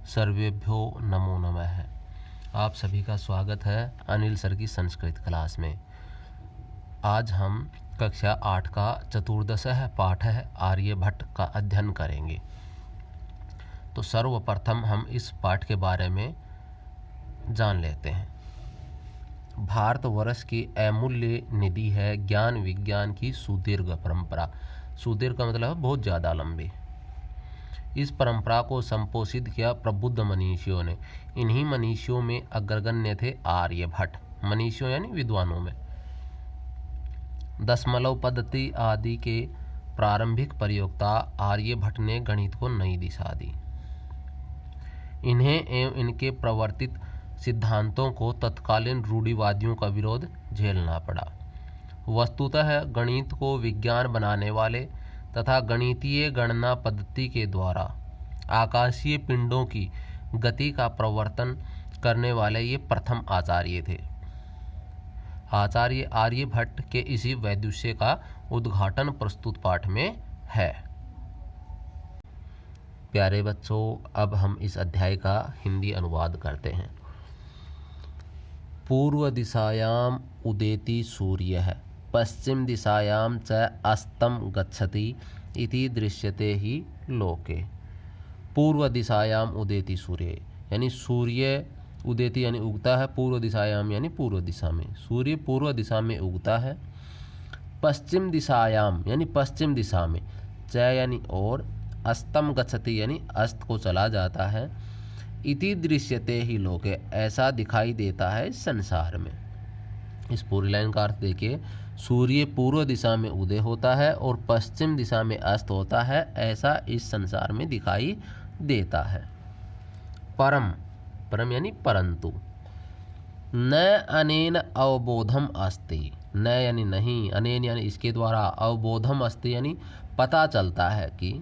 सर्वेभ्यो नमो नमः। आप सभी का स्वागत है अनिल सर की संस्कृत क्लास में। आज हम कक्षा 8 का चतुर्दश पाठ है आर्यभट्ट का अध्ययन करेंगे। तो सर्वप्रथम हम इस पाठ के बारे में जान लेते हैं। भारतवर्ष की अमूल्य निधि है ज्ञान विज्ञान की सुदीर्घ परंपरा। सुदीर्घ का मतलब है बहुत ज़्यादा लंबी। इस परंपरा को संपोषित किया प्रबुद्ध मनीषियों ने। इन्हीं मनीषियों में अग्रगण्य थे आर्यभट्ट। मनीषियों यानी विद्वानों में दशमलव पद्धति आदि के प्रारंभिक प्रयोक्ता आर्यभट्ट ने गणित को नई दिशा दी। इन्हें एवं इनके प्रवर्तित सिद्धांतों को तत्कालीन रूढ़िवादियों का विरोध झेलना पड़ा। वस्तुतः गणित को विज्ञान बनाने वाले तथा गणितीय गणना पद्धति के द्वारा आकाशीय पिंडों की गति का प्रवर्तन करने वाले ये प्रथम आचार्य थे। आचार्य आर्यभट्ट के इसी वैदुष्य का उद्घाटन प्रस्तुत पाठ में है। प्यारे बच्चों, अब हम इस अध्याय का हिंदी अनुवाद करते हैं। पूर्व दिशायाम उदेति सूर्यः पश्चिम दिशायां च अस्तं गच्छति इति दृश्यते ही लोके। पूर्व दिशायाम उदेति सूर्य यानी सूर्य उदेति यानी उगता है। पूर्व दिशायाम यानी पूर्व दिशा में। सूर्य पूर्व दिशा में उगता है। पश्चिम दिशायाम यानी पश्चिम दिशा में। च यानी और, अस्तं गच्छति यानी अस्त को चला जाता है। इति दृश्यते ही लोके ऐसा दिखाई देता है इस संसार में। इस पूरी लाइन का अर्थ देखिए। सूर्य पूर्व दिशा में उदय होता है और पश्चिम दिशा में अस्त होता है, ऐसा इस संसार में दिखाई देता है। परम, परम यानी परंतु। न अनेन अवबोधम अस्ति, न यानी नहीं, अनेन यानी इसके द्वारा, अवबोधम अस्ति यानी पता चलता है कि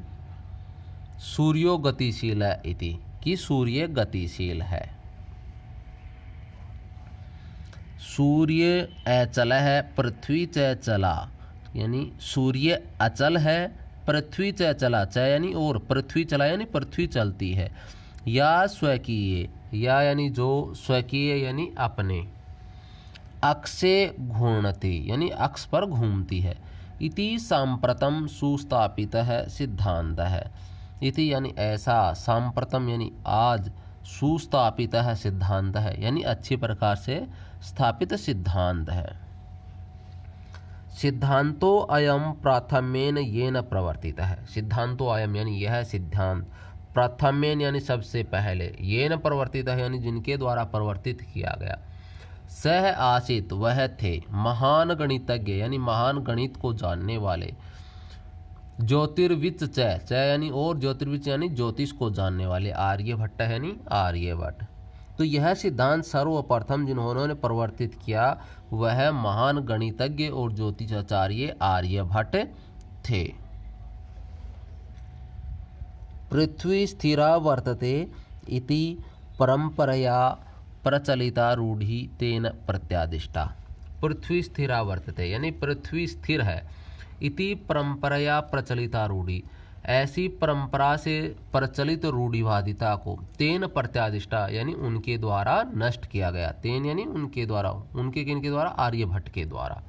सूर्यो गतिशील है इति, कि सूर्य गतिशील है। सूर्य अचल है पृथ्वी च चला, यानी सूर्य अचल है पृथ्वी च चला। च यानी और, पृथ्वी चला यानी पृथ्वी चलती है। या स्वकीय, या यानी जो, स्वकीय यानी अपने, अक्षे घूर्णति यानी अक्ष पर घूमती है। इति सांप्रतम सुस्थापित है सिद्धांत है। इति यानी ऐसा, सांप्रतम यानी आज, सुस्थापित है सिद्धांत है यानी अच्छी प्रकार से स्थापित सिद्धांत है। सिद्धांतो अयम प्राथम्येन येन प्रवर्तित है। सिद्धांतो अयम यानी यह सिद्धांत, प्राथम्येन यानी सबसे पहले, येन प्रवर्तित है यानी जिनके द्वारा प्रवर्तित किया गया। सह आसीत वह थे, महान गणितज्ञ यानी महान गणित को जानने वाले। ज्योतिर्विच च यानी और, ज्योतिर्विच यानी ज्योतिष को जानने वाले। आर्यभट्ट यानी आर्यभट्ट। तो यह सिद्धांत सर्वप्रथम जिन्होंने प्रवर्तित किया वह महान गणितज्ञ और ज्योतिषाचार्य आर्यभट्ट थे। पृथ्वी स्थिरा वर्तते इति परंपरया प्रचलिता रूढ़ि तेन प्रत्यादिष्टा। पृथ्वी स्थिरा वर्तते यानी पृथ्वी स्थिर है। इति परंपरया प्रचलिता रूढ़ि, ऐसी परंपरा से प्रचलित रूढ़िवादिता को तेन प्रत्यादिष्टा यानी उनके द्वारा नष्ट किया गया। तेन यानी उनके द्वारा, उनके किनके द्वारा? आर्यभट्ट के द्वारा।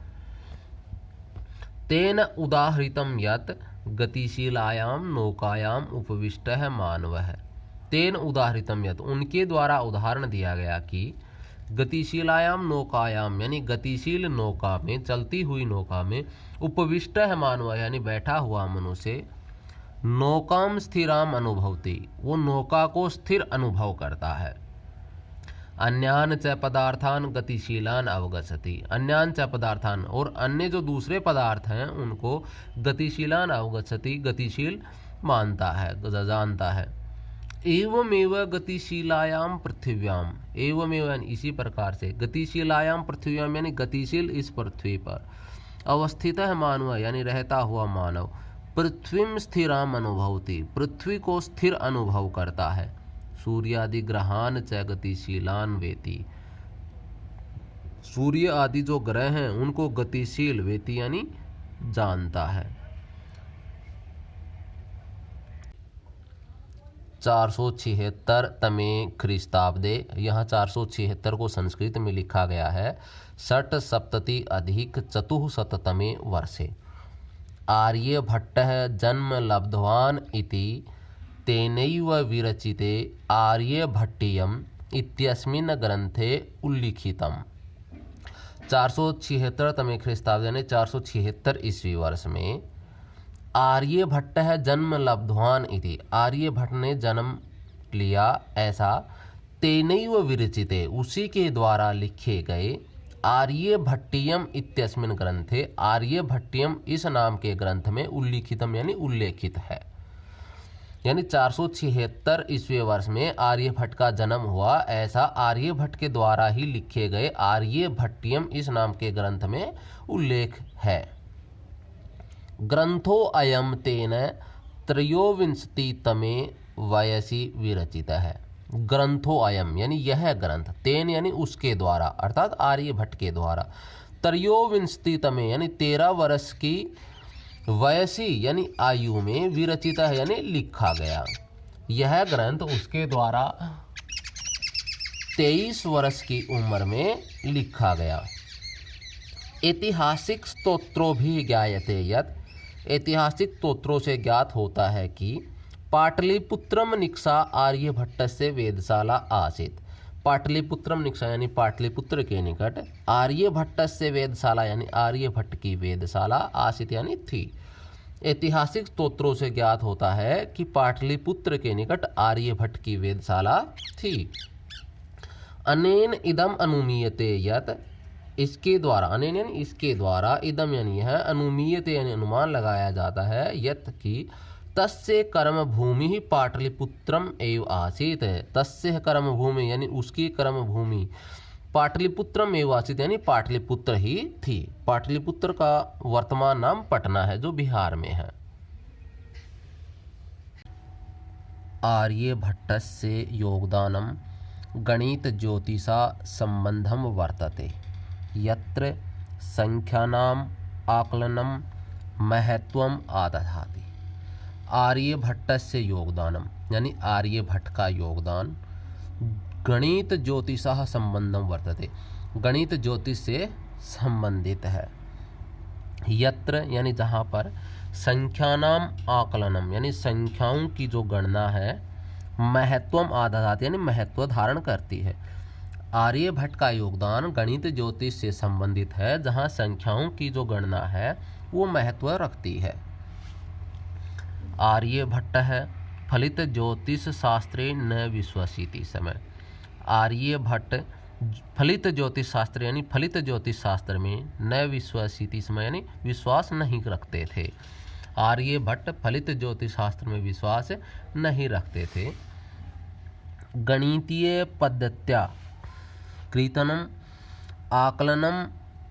तेन उदाहृतम यत् गतिशीलायाम नौकायाम उपविष्टः मानवः। तेन उदाहृतम यत् उनके द्वारा उदाहरण दिया गया कि गतिशीलायाम नौकायाम यानी गतिशील नौका में, चलती हुई नौका में, उपविष्ट है मानव यानी बैठा हुआ मनुष्य, नौकाम स्थिराम अनुभवती वो नौका को स्थिर अनुभव करता है। अन्यान च पदार्थान गतिशीलान अवगच्छति, अन्यान च पदार्थान और अन्य जो दूसरे पदार्थ हैं उनको गतिशीलान अवगच्छति गतिशील मानता है, जानता है। एवमेव गतिशीलायाम पृथिव्याम, एवमेव यानी इसी प्रकार से, गतिशीलायाम पृथिव्याम यानी गतिशील इस पृथ्वी पर, अवस्थित है मानव यानी रहता हुआ मानव, पृथ्वीम स्थिराम अनुभवती पृथ्वी को स्थिर अनुभव करता है। सूर्यादि ग्रहान च गतिशीलान वेति, सूर्य आदि जो ग्रह हैं उनको गतिशील, वेति यानी जानता है। 476 तमे ख्रीस्ताब्दे, यहाँ 476 को संस्कृत में लिखा गया है, षट् सप्तति अधिक चतुःशततमे वर्षे आर्यभट्टः जन्म लब्धवान् इति तेनैव विरचिते आर्यभट्टीयम् इत्यस्मिन् ग्रंथे उल्लिखितम्। 476 तमे ख्रीस्ताब्द यानी 476 ईस्वी वर्ष में आर्यभट्टः जन्म लब्धवान् इति, आर्यभट्ट ने जन्म लिया ऐसा, तेनैव विरचिते उसी के द्वारा लिखे गए, आर्यभट्टीयम इत्यस्मिन् ग्रंथे, आर्यभट्टीयम इस नाम के ग्रंथ में उल्लिखितम यानी उल्लेखित है। यानी 476 ईस्वी वर्ष में आर्यभट्ट का जन्म हुआ ऐसा आर्यभट्ट के द्वारा ही लिखे गए आर्यभट्टीयम इस नाम के ग्रंथ में उल्लेख है। ग्रंथो अयम तेन त्रयोविंशतितमे वयसि विरचित है। ग्रंथो अयम यानी यह ग्रंथ, तेन यानी उसके द्वारा अर्थात आर्यभट्ट के द्वारा, त्रयोविंशतितमे यानी 13 वर्ष की वयसी यानी आयु में विरचित है यानी लिखा गया। यह ग्रंथ उसके द्वारा 23 वर्ष की उम्र में लिखा गया। ऐतिहासिक स्तोत्रों भी ज्ञायते यत्, ऐतिहासिक स्तोत्रों से ज्ञात होता है कि पाटलिपुत्रम निक्षा आर्यभट्टस्य वेदशाला आसीत्। पाटलिपुत्रम निक्षा यानी पाटलिपुत्र के निकट आर्यभट्टस्य वेदशाला यानी आर्यभट्ट की वेदशाला आसीत् यानी थी। ऐतिहासिक स्तोत्रों से ज्ञात होता है कि पाटलिपुत्र के निकट आर्यभट्ट की वेदशाला थी। अनेन इदम अनुमीयते यत्, इसके द्वारा, अनेन यानी इसके द्वारा, इदम यानी यह, अनुमीयते यानी अनुमान लगाया जाता है, यत् की तस्य कर्म भूमि ही पाटलिपुत्रम एव आसीत। तस्य कर्म भूमि यानी उसकी कर्म भूमि पाटलिपुत्रम एव आसीत यानी पाटलिपुत्र ही थी। पाटलिपुत्र का वर्तमान नाम पटना है जो बिहार में है। आर्यभट्टस्य योगदानम गणित ज्योतिषा संबंधम वर्तते, यत्र संख्यानाम आकलनम महत्वम आदधाति। आर्यभट्टस्य योगदानम यानी आर्यभट्ट का योगदान गणित ज्योतिषा संबंधम वर्तते, गणित ज्योतिष से संबंधित है। यत्र यानी जहाँ पर, संख्यानाम आकलनम यानी संख्याओं की जो गणना है, महत्वम आदधाति यानी महत्व धारण करती है। आर्यभट्ट का योगदान गणित ज्योतिष से संबंधित है, जहाँ संख्याओं की जो गणना है वो महत्व रखती है। आर्यभट्ट है फलित ज्योतिष शास्त्रे न विश्वसीति समय। आर्यभट्ट फलित ज्योतिष शास्त्र यानी फलित ज्योतिष शास्त्र में न विश्वसीति समय यानी विश्वास नहीं रखते थे। आर्यभट्ट फलित ज्योतिष शास्त्र में विश्वास नहीं रखते थे। गणितीय पद्धत्या कृतनम आकलनम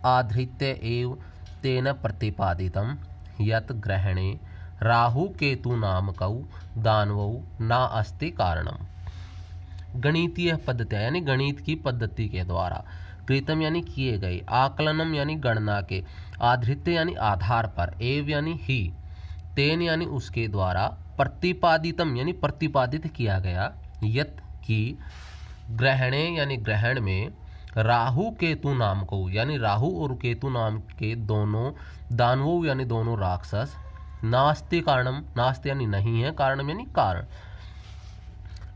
आधृत्य एव तेन प्रतिपादितम यत् ग्रहणे राहु केतु नामकौ दानवौ न अस्ति कारणम। गणितीय पद्धति यानी गणित की पद्धति के द्वारा, कृतम यानी किए गए, आकलनम यानी गणना के, आधृत्य यानी आधार पर, एव यानी ही, तेन यानी उसके द्वारा, प्रतिपादितम यानी प्रतिपादित किया गया, यत् की, ग्रहणे यानी ग्रहण में, राहु केतु नाम को यानी राहु और केतु नाम के दोनों दानवों यानी दोनों राक्षस, नास्ति कारणम, नास्ति यानी नहीं है, कारणम यानी कारण।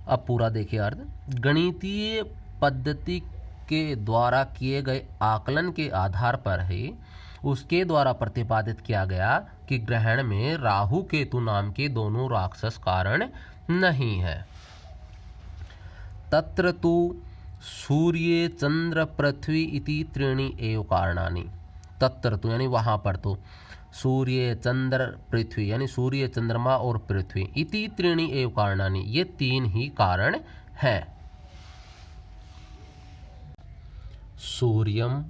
अब पूरा देखिए अर्थ। गणितीय पद्धति के द्वारा किए गए आकलन के आधार पर ही उसके द्वारा प्रतिपादित किया गया कि ग्रहण में राहु केतु नाम के दोनों राक्षस कारण नहीं है। तत्र तु सूर्य चंद्र पृथ्वी इति त्रीणि एव कारणानि। तत्र तो यानी वहाँ पर, तो सूर्य चंद्र पृथ्वी यानी सूर्य चंद्रमा और पृथ्वी, इति त्रीणि एव कारणानि ये तीन ही कारण हैं। सूर्यं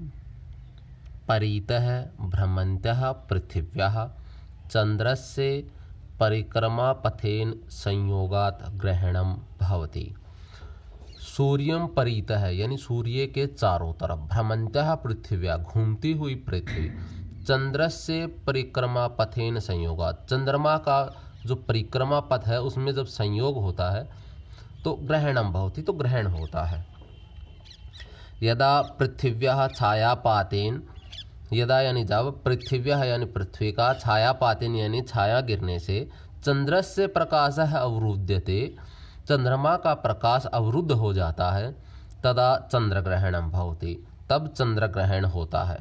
परितः भ्रमन्तः पृथिव्याः चंद्रस्य परिक्रमापथेन संयोगात् ग्रहणं भवति। सूर्यं परितः यानी सूर्य के चारों तरफ, भ्रमन्तः पृथिव्या घूमती हुई पृथ्वी, चंद्र से परिक्रमा पथेन संयोगात्, चंद्रमा का जो परिक्रमा पथ है उसमें जब संयोग होता है तो ग्रहणम भवति, तो ग्रहण होता है। यदा पृथिव्यः छायापातेन, यदा यानी जब, पृथिव्यः यानी पृथ्वी का, छायापातेन यानी छाया गिरने से, चंद्रस्य प्रकाशः अवरुध्यते, चंद्रमा का प्रकाश अवरुद्ध हो जाता है, तदा चंद्रग्रहणम भवति, तब चंद्रग्रहण होता है।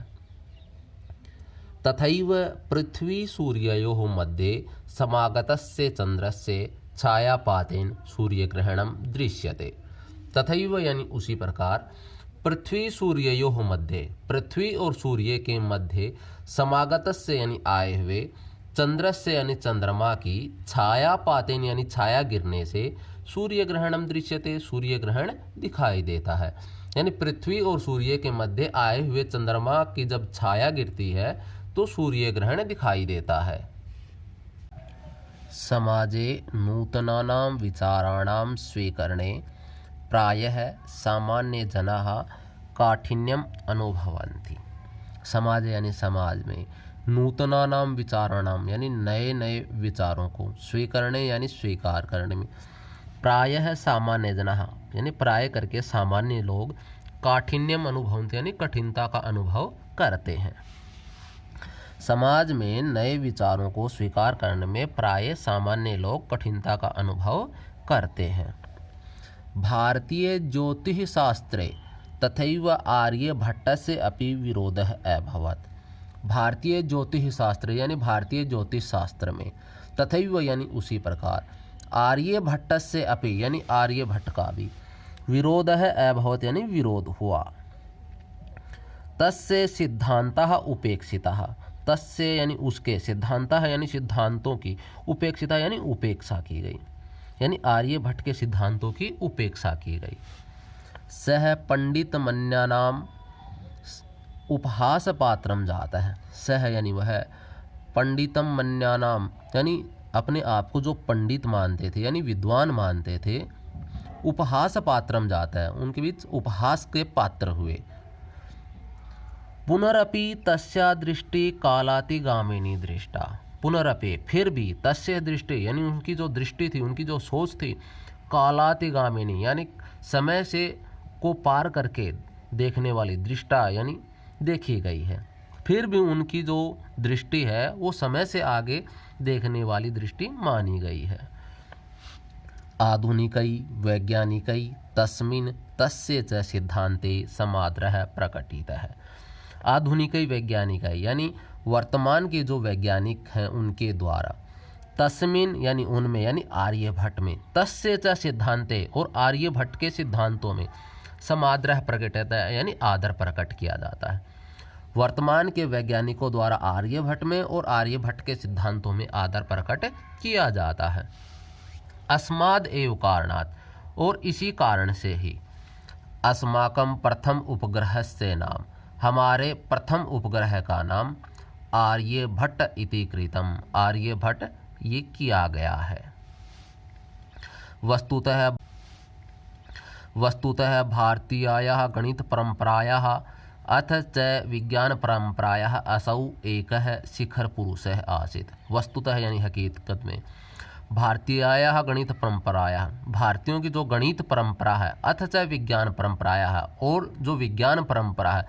तथैव पृथ्वी सूर्ययोः मध्ये समागतस्य चंद्रस्य छायापातेन सूर्यग्रहणम दृश्यते। तथैव यानी उसी प्रकार, पृथ्वी सूर्ययोः मध्ये, पृथ्वी और सूर्य के मध्य, समागतस्य यानी आए हुए, चंद्रस्य यानी चंद्रमा की, छायापातेन यानी छाया गिरने से, सूर्यग्रहणम दृश्यते, सूर्यग्रहण दिखाई देता है। यानी पृथ्वी और सूर्य के मध्य आए हुए चंद्रमा की जब छाया गिरती है तो सूर्य ग्रहण दिखाई देता है। समाजे नूतनानां विचाराणां स्वीकरणे प्रायः सामान्य जनाः काठिन्यम अनुभवन्ति। समाज यानी समाज में, नूतनानां विचाराणाम यानी नए नए विचारों को, स्वीकरणे यानी स्वीकार करने में, प्रायः सामान्य जनाः यानी प्राय करके सामान्य लोग, काठिन्यम अनुभवन्ति यानी कठिनता का अनुभव करते हैं। समाज में नए विचारों को स्वीकार करने में प्राय सामान्य लोग कठिनता का अनुभव करते हैं। भारतीय ज्योतिष शास्त्रे तथैव आर्यभट्टस्य अपि विरोधः अभवत्। भारतीय ज्योतिष शास्त्र यानी भारतीय ज्योतिष शास्त्र में, तथैव यानी उसी प्रकार, आर्यभट्टस्य अपि यानी आर्यभट्ट का भी, विरोधः अभवत् यानी विरोध हुआ। तस्य सिद्धान्तः उपेक्षितः, तस्य यानी उसके, सिद्धान्तः यानी सिद्धांतों की, उपेक्षिता यानी उपेक्षा की गई, यानी आर्यभट्ट के सिद्धांतों की उपेक्षा की गई। सह पंडित मन्यानाम उपहास पात्रम जाता है। सह यानी वह, पंडितम मन्यानाम यानी अपने आप को जो पंडित मानते थे यानी विद्वान मानते थे, उपहास पात्रम जाता है, उनके बीच उपहास के पात्र हुए। पुनरपि तस्या दृष्टि कालातिगामिनी दृष्टा, पुनरपि फिर भी, तस्य दृष्टि यानी उनकी जो दृष्टि थी, उनकी जो सोच थी, कालातिगामिनी यानी समय से को पार करके देखने वाली, दृष्टा यानी देखी गई है। फिर भी उनकी जो दृष्टि है वो समय से आगे देखने वाली दृष्टि मानी गई है। आधुनिकै वैज्ञानिकै तस्मिन् तस्य च सिद्धान्ते समाद्रः प्रकटितः। आधुनिकै वैज्ञानिकै यानी वर्तमान के जो वैज्ञानिक हैं उनके द्वारा, तस्मिन यानी उनमें यानी आर्यभट्ट में, तस्य च सिद्धांते और आर्यभट्ट के सिद्धांतों में, समाद्रः प्रकटितः यानी आदर प्रकट किया जाता है। वर्तमान के वैज्ञानिकों द्वारा आर्यभट्ट में और आर्यभट्ट के सिद्धांतों में आदर प्रकट किया जाता है। अस्माद् एव कारणात्, और इसी कारण से ही, अस्माकं प्रथम उपग्रहस्य नाम, हमारे प्रथम उपग्रह का नाम आर्यभट्ट इति कृतम्, आर्यभट्ट ये किया गया है। वस्तुतः भारतीयायाः गणित परंपरायाः अथ च विज्ञान परंपरायाः असौ एकः शिखर पुरुषः आसीत्। वस्तुतः यानी हकीकत में, भारतीयायाः गणित परंपरायाः, भारतीयों की जो गणित परंपरा है, अथ च विज्ञान परंपरायाः और जो विज्ञान परंपरा है,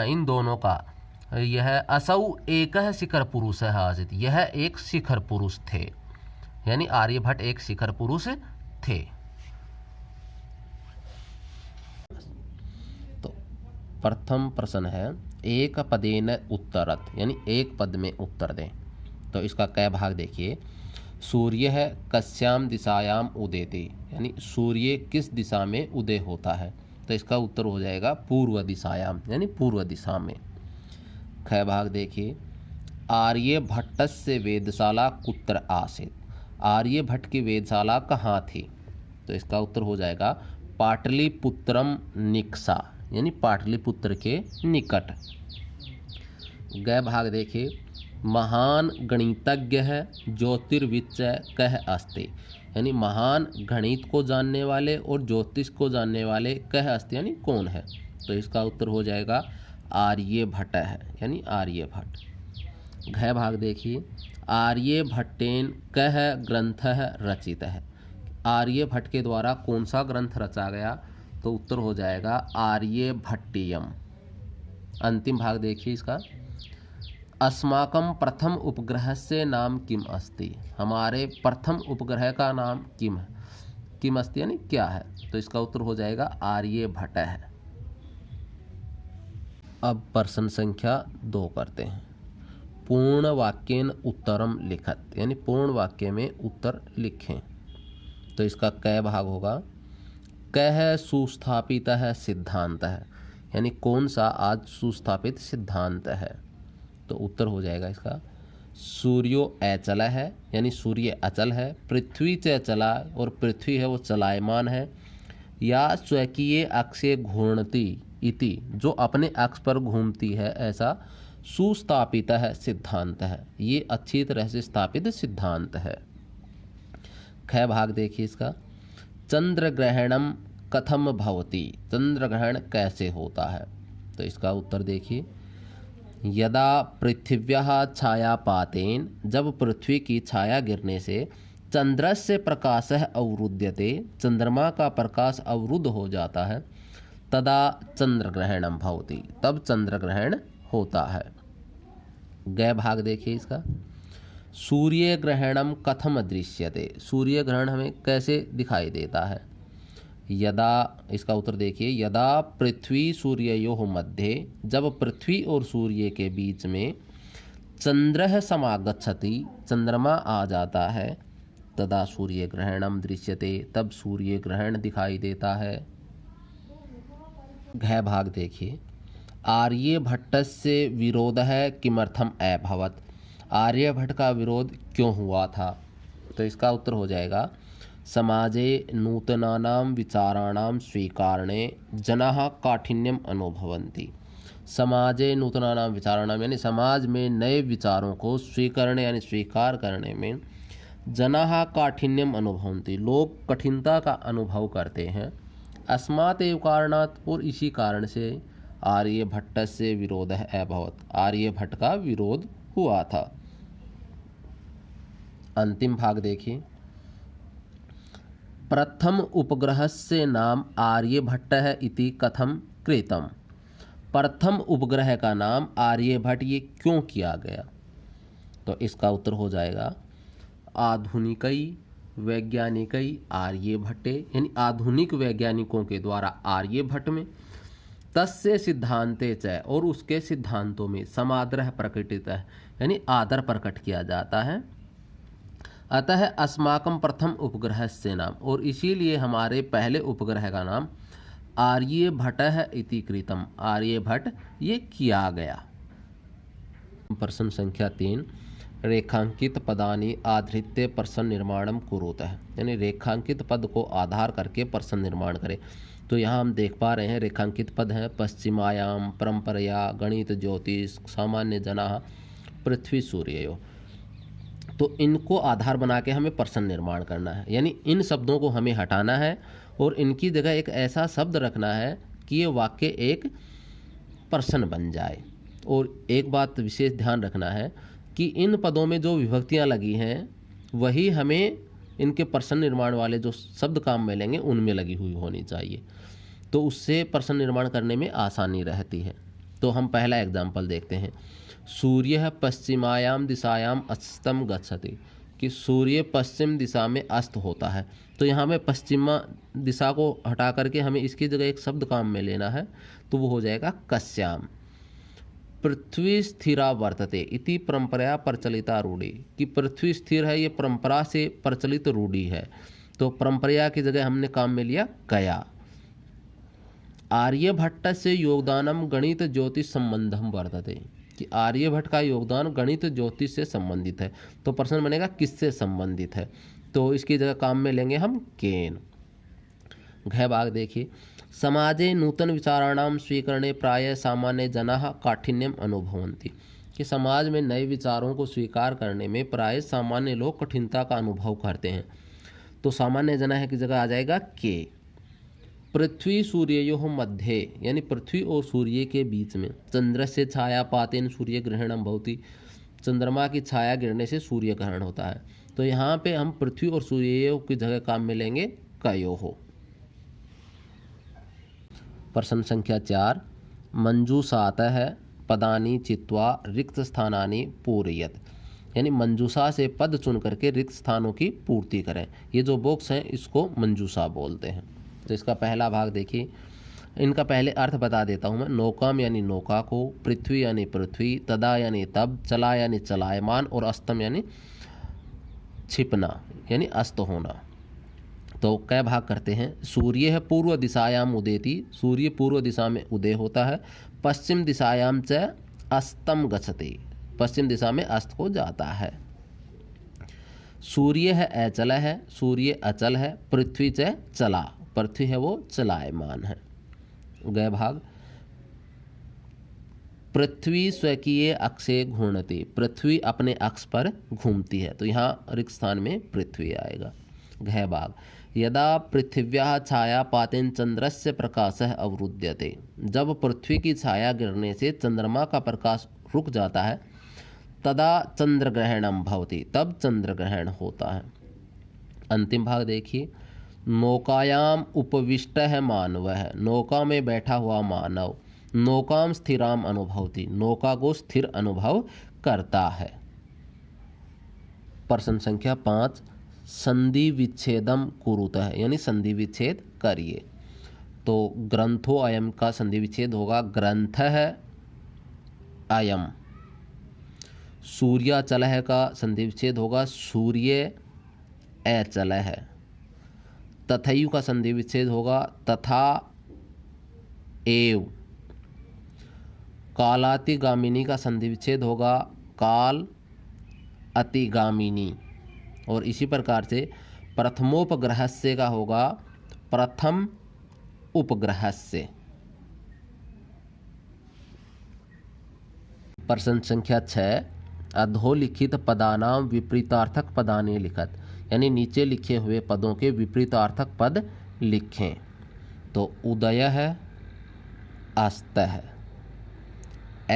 इन दोनों का यह असौ एकः शिखर पुरुषः आसीत्, यह एक शिखर पुरुष थे, यानी आर्यभट्ट एक शिखर पुरुष थे। तो प्रथम प्रश्न है, एक पदेन उत्तरत, यानी एक पद में उत्तर दें। तो इसका कै भाग देखिए। सूर्य है कस्याम दिशायाम उदेति, यानी सूर्य किस दिशा में उदय होता है, तो इसका उत्तर हो जाएगा पूर्व दिशायाम, यानी पूर्व दिशा में। ख भाग देखिए, आर्यभट्टस्य वेदशाला कुत्र आसीत्, आर्यभट्ट की वेदशाला कहाँ थी, तो इसका उत्तर हो जाएगा पाटलिपुत्रम निकषा, यानी पाटलिपुत्र के निकट। ग भाग देखिए, महान गणितज्ञ है ज्योतिर्विच कह अस्ति, यानी महान गणित को जानने वाले और ज्योतिष को जानने वाले कह अस्ति यानी कौन है, तो इसका उत्तर हो जाएगा आर्यभट्ट है, यानी आर्यभट्ट। घ भाग देखिए, आर्यभट्टेन कह ग्रंथः रचितः, आर्यभट्ट के द्वारा कौन सा ग्रंथ रचा गया? तो उत्तर हो जाएगा आर्यभट्टियम। अंतिम भाग देखिए इसका, अस्माकं प्रथम उपग्रहस्य नाम किम अस्ति? हमारे प्रथम उपग्रह का नाम किम अस्ति यानी क्या है? तो इसका उत्तर हो जाएगा आर्यभट्ट है। अब प्रश्न संख्या 2 करते हैं। पूर्ण वाक्येन उत्तरम लिखत, यानी पूर्ण वाक्य में उत्तर लिखें। तो इसका कै भाग होगा? कह सुस्थापित है सिद्धांत है, यानी कौन सा आज सुस्थापित सिद्धांत है? तो उत्तर हो जाएगा इसका सूर्यो अचल है, यानी सूर्य अचल है। पृथ्वी च चला, और पृथ्वी है वो चलायमान है। या स्वकीय अक्षे घूर्णति इति, जो अपने अक्ष पर घूमती है, ऐसा सुस्थापित है सिद्धांत है, ये अच्छी तरह से स्थापित सिद्धांत है। ख भाग देखिए इसका, चंद्र ग्रहणम कथम भवति? चंद्र ग्रहण कैसे होता है? तो इसका उत्तर देखिए, यदा पृथिव्याः छायापातेन, जब पृथ्वी की छाया गिरने से चंद्रस्य प्रकाशः अवरुध्यते, चंद्रमा का प्रकाश अवरुद्ध हो जाता है, तदा चंद्रग्रहणम भवति, तब चंद्रग्रहण होता है। गै भाग देखिए इसका, सूर्य ग्रहणम कथम दृश्यते? सूर्य ग्रहण हमें कैसे दिखाई देता है? यदा, इसका उत्तर देखिए, यदा पृथ्वी सूर्ययोः मध्ये, जब पृथ्वी और सूर्य के बीच में चंद्रः समागच्छति, चंद्रमा आ जाता है, तदा सूर्य ग्रहणम दृश्यते, तब सूर्य ग्रहण दिखाई देता है। घ भाग देखिए, आर्यभट्टस्य विरोधः किमर्थम अभवत्? आर्यभट्ट का विरोध क्यों हुआ था? तो इसका उत्तर हो जाएगा, समाजे नूतनानां विचाराणां स्वीकारणे जनाः काठिन्यम अनुभवन्ति। समाजे नूतनानां विचाराणां, यानी समाज में नए विचारों को स्वीकरणे यानी स्वीकार करने में जनाः काठिन्यम अनुभवन्ति, लोग कठिनता का अनुभव करते हैं। अस्मात् एव कारणात्, और इसी कारण से आर्यभट्ट से विरोध अभवत्, आर्यभट्ट का विरोध हुआ था। अंतिम भाग देखिए, प्रथम उपग्रहस्य नाम आर्यभट्टः इति कथम कृतम्? प्रथम उपग्रह का नाम आर्यभट्ट ये क्यों किया गया? तो इसका उत्तर हो जाएगा, आधुनिकई वैज्ञानिकई आर्यभट्टे, यानी आधुनिक वैज्ञानिकों के द्वारा आर्यभट्ट में, तस्य सिद्धांते च, और उसके सिद्धांतों में, समादरः प्रकटित है, यानी आदर प्रकट किया जाता है। अतः अस्माकं प्रथम उपग्रह से नाम, और इसीलिए हमारे पहले उपग्रह का नाम आर्यभट्टः इति कृतम्, आर्यभट्ट ये किया गया। प्रश्न संख्या 3, रेखांकित पदानि आधृत्य प्रश्न निर्माणम कुरुतः, यानी रेखांकित पद को आधार करके प्रश्न निर्माण करें। तो यहाँ हम देख पा रहे हैं रेखांकित पद हैं पश्चिमायाम, परंपरया, गणित, ज्योतिष, सामान्य जनाः, पृथ्वी, सूर्ययो। तो इनको आधार बना के हमें प्रश्न निर्माण करना है, यानी इन शब्दों को हमें हटाना है और इनकी जगह एक ऐसा शब्द रखना है कि ये वाक्य एक प्रश्न बन जाए। और एक बात विशेष ध्यान रखना है कि इन पदों में जो विभक्तियां लगी हैं वही हमें इनके प्रश्न निर्माण वाले जो शब्द काम में लेंगे उनमें लगी हुई होनी चाहिए, तो उससे प्रश्न निर्माण करने में आसानी रहती है। तो हम पहला एग्जाम्पल देखते हैं, सूर्य पश्चिमायाम दिशायाम अस्तम गच्छति, कि सूर्य पश्चिम दिशा में अस्त होता है। तो यहाँ में पश्चिमा दिशा को हटा करके हमें इसकी जगह एक शब्द काम में लेना है, तो वो हो जाएगा कस्याम। पृथ्वी स्थिरा वर्तते इति परंपरा प्रचलिता रूढ़ी, कि पृथ्वी स्थिर है, ये परंपरा से प्रचलित रूढ़ी है, तो परंपरा की जगह हमने काम में लिया कया। आर्यभट्ट से योगदानम गणित ज्योतिष संबंधम वर्तते, कि आर्यभट्ट का योगदान गणित ज्योतिष से संबंधित है। तो प्रश्न बनेगा किससे संबंधित है, तो इसकी जगह काम में लेंगे हम केन। घ भाग देखिए, समाजे नूतन विचाराणाम स्वीकरणे प्राय सामान्य जनाः काठिन्यम अनुभवन्ति, कि समाज में नए विचारों को स्वीकार करने में प्राय सामान्य लोग कठिनता का अनुभव करते हैं। तो सामान्य जनाः की जगह आ जाएगा के। पृथ्वी सूर्ययोः मध्ये, यानी पृथ्वी और सूर्य के बीच में, चंद्रस्य छायापातेन सूर्य ग्रहणम भवति, चंद्रमा की छाया गिरने से सूर्य ग्रहण होता है। तो यहाँ पे हम पृथ्वी और सूर्य की जगह काम में लेंगे कयोः। प्रश्न संख्या 4, मंजूषातः पदानि चित्वा रिक्त स्थानानि पूरयत, यानी मंजूषा से पद चुन करके रिक्त स्थानों की पूर्ति करें। ये जो बॉक्स हैं इसको मंजूषा बोलते हैं। तो इसका पहला भाग देखिए, इनका पहले अर्थ बता देता हूँ मैं। नौकाम यानी नौका को, पृथ्वी यानी पृथ्वी, तदा यानी तब, चला यानी चलायमान, और अस्तम यानी छिपना यानी अस्त होना। तो कै भाग करते हैं। सूर्य है पूर्व दिशायाम उदेति, सूर्य पूर्व दिशा में उदय होता है। पश्चिम दिशायाम च अस्तम गच्छति, पश्चिम दिशा में अस्त को जाता है। सूर्य है अचल है, सूर्य अचल है। पृथ्वी च चला, पृथ्वी है वो चलायमान है। गए भाग, पृथ्वी स्वकीय अक्षे घूर्णति, पृथ्वी अपने अक्ष पर घूमती है। तो यहाँ रिक्त स्थान में पृथ्वी आएगा। घय भाग, यदा पृथिव्याः छायापातेन चंद्रस्य प्रकाशः अवरुध्यते, जब पृथ्वी की छाया गिरने से चंद्रमा का प्रकाश रुक जाता है, तदा चंद्रग्रहणम भवति, तब चंद्रग्रहण होता है। अंतिम भाग देखिए, नौकायाम उपविष्टः मानवः, नौका में बैठा हुआ मानव, नौकाम स्थिराम अनुभवति, नौका को स्थिर अनुभव करता है। प्रश्न संख्या 5, संधि विच्छेदम कुरुतः, यानी संधि विच्छेद करिए। तो ग्रंथो अयम का संधि विच्छेद होगा ग्रंथः अयम। सूर्याचलः का संधि विच्छेद होगा सूर्य अचलः। तथैव का संधि विच्छेद होगा तथा एव। कालातिगामिनी का संधि विच्छेद होगा काल अतिगामिनी। और इसी प्रकार से प्रथमोपग्रहस्य का होगा प्रथम उपग्रहस्य। प्रश्न संख्या 6, अधोलिखित पदानाम विपरीतार्थक पदानि लिखत, यानी नीचे लिखे हुए पदों के विपरीतार्थक पद लिखें। तो उदय है, अस्त है,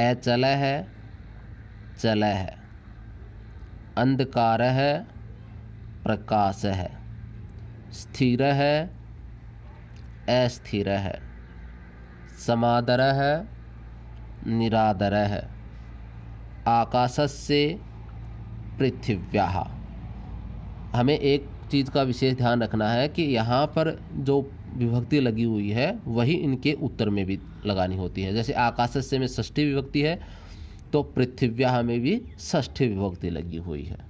अचल है, चल है, अंधकार है, प्रकाश है, स्थिर है, अस्थिर है, समादर है, निरादर है, आकाशस्य पृथिव्याः। हमें एक चीज़ का विशेष ध्यान रखना है कि यहाँ पर जो विभक्ति लगी हुई है वही इनके उत्तर में भी लगानी होती है। जैसे आकाशस्य में षष्ठी विभक्ति है तो पृथिव्याः में भी षष्ठी विभक्ति लगी हुई है।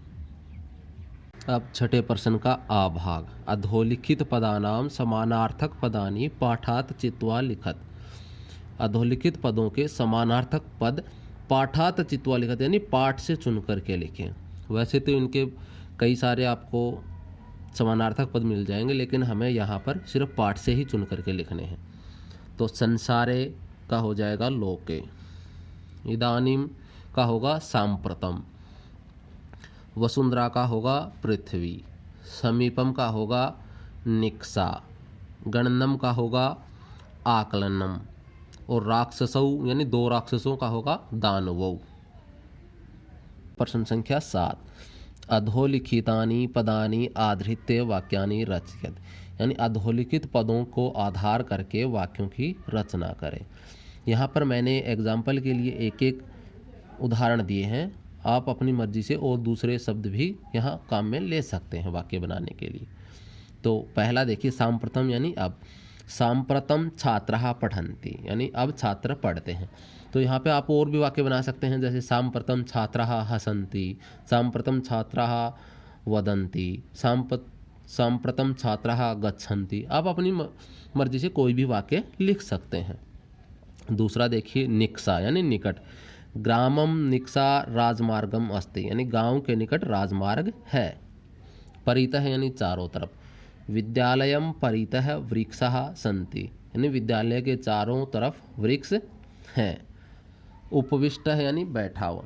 अब छठे प्रश्न का आ भाग, अधोलिखित पदानाम समानार्थक पदानि पाठात चित्वा लिखत, अधोलिखित पदों के समानार्थक पद पाठात चित्वा लिखत, यानी पाठ से चुन करके लिखें। वैसे तो इनके कई सारे आपको समानार्थक पद मिल जाएंगे, लेकिन हमें यहाँ पर सिर्फ पाठ से ही चुन करके लिखने हैं। तो संसारे का हो जाएगा लोके, इदानीम का होगा सांप्रतम, वसुंधरा का होगा पृथ्वी, समीपम का होगा निक्सा, गणनम का होगा आकलनम, और राक्षसौ यानी 2 राक्षसों का होगा दानवौ। प्रश्न संख्या 7, अधोलिखितानि पदानि आधृत्य वाक्यानि रचयत, यानी अधोलिखित पदों को आधार करके वाक्यों की रचना करें। यहाँ पर मैंने एग्जाम्पल के लिए एक एक उदाहरण दिए हैं, आप अपनी मर्जी से और दूसरे शब्द भी यहाँ काम में ले सकते हैं वाक्य बनाने के लिए। तो पहला देखिए, सांप्रतम यानी अब, सांप्रतम छात्राः पठन्ति, यानी अब छात्र पढ़ते हैं। तो यहाँ पे आप और भी वाक्य बना सकते हैं, जैसे सांप्रतम छात्राः हसन्ति, सांप्रतम छात्राः वदन्ति, सांप्रतम छात्राः गच्छन्ति। आप अपनी मर्जी से कोई भी वाक्य लिख सकते हैं। दूसरा देखिए, निक्सा यानी निकट, ग्रामम निक्सा राजमार्गम अस्ति, यानी गांव के निकट राजमार्ग है। परितः यानी चारों तरफ, विद्यालयम परितः वृक्षाः सन्ति, यानी विद्यालय के चारों तरफ वृक्ष हैं। उपविष्टः यानी बैठा हुआ,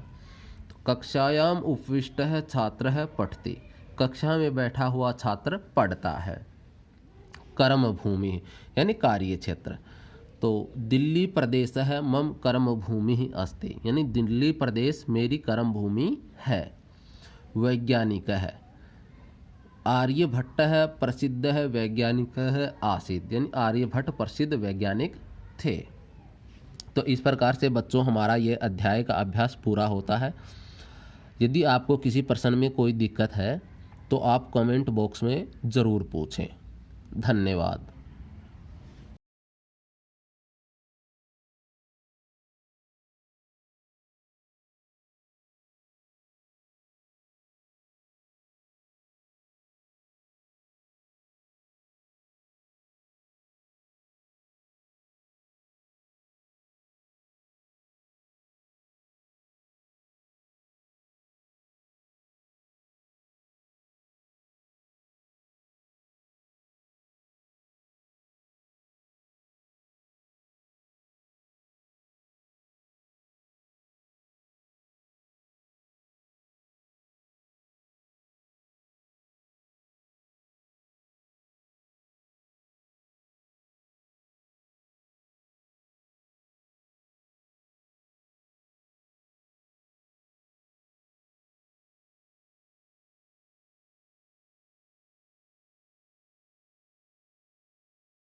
तो कक्षायाम उपविष्टः छात्रः पठति, कक्षा में बैठा हुआ छात्र पढ़ता है। कर्म भूमि यानी कार्य क्षेत्र, तो दिल्ली प्रदेशः मम कर्मभूमिः अस्ति, यानी दिल्ली प्रदेश मेरी कर्मभूमि है। वैज्ञानिकः, आर्यभट्टः प्रसिद्धः वैज्ञानिकः आसीत्, यानी आर्यभट्ट प्रसिद्ध वैज्ञानिक थे। तो इस प्रकार से बच्चों हमारा ये अध्याय का अभ्यास पूरा होता है। यदि आपको किसी प्रश्न में कोई दिक्कत है तो आप कमेंट बॉक्स में ज़रूर पूछें। धन्यवाद।